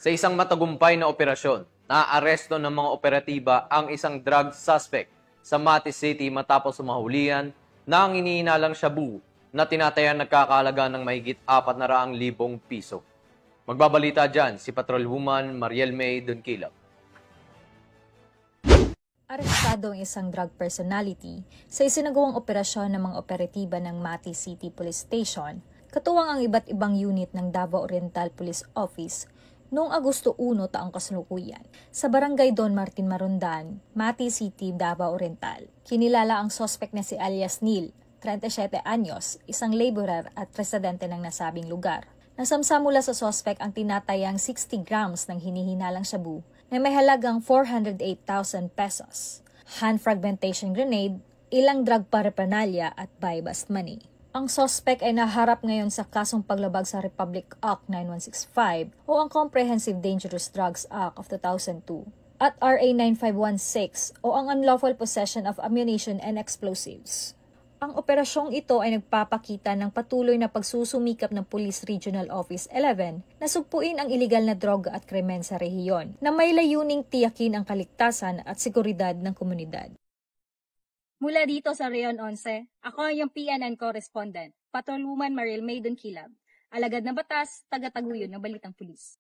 Sa isang matagumpay na operasyon, naaresto ng mga operatiba ang isang drug suspect sa Mati City matapos mahulihan ng iniinalang shabu na tinatayang nagkakahalaga ng mahigit 400,000 piso. Magbabalita dyan si Patrolwoman Mariel May Donkilab. Arestado ang isang drug personality sa isinagawang operasyon ng mga operatiba ng Mati City Police Station, katuwang ang iba't ibang unit ng Davao Oriental Police Office noong Agosto 1 taong kasalukuyan sa Barangay Don Martin Marundan, Mati City, Davao Oriental. Kinilala ang suspect na si alias Neil, 37 anyos, isang laborer at residente ng nasabing lugar. Nasamsa mula sa suspect ang tinatayang 60 grams ng hinihinalang shabu na may halagang 408,000 pesos, hand fragmentation grenade, ilang drug paraphernalia at buy-bust money. Ang suspect ay naharap ngayon sa kasong paglabag sa Republic Act 9165 o ang Comprehensive Dangerous Drugs Act of 2002 at RA 9516 o ang Unlawful Possession of Ammunition and Explosives. Ang operasyong ito ay nagpapakita ng patuloy na pagsusumikap ng Police Regional Office 11 na sugpuin ang iligal na droga at krimen sa rehiyon na may layuning tiyakin ang kaligtasan at seguridad ng komunidad. Mula dito sa Reon 11, ako ang PNN correspondent, Patrolwoman Mariel May Donkilab, alagad ng batas, taga-taguyod ng Balitang Pulis.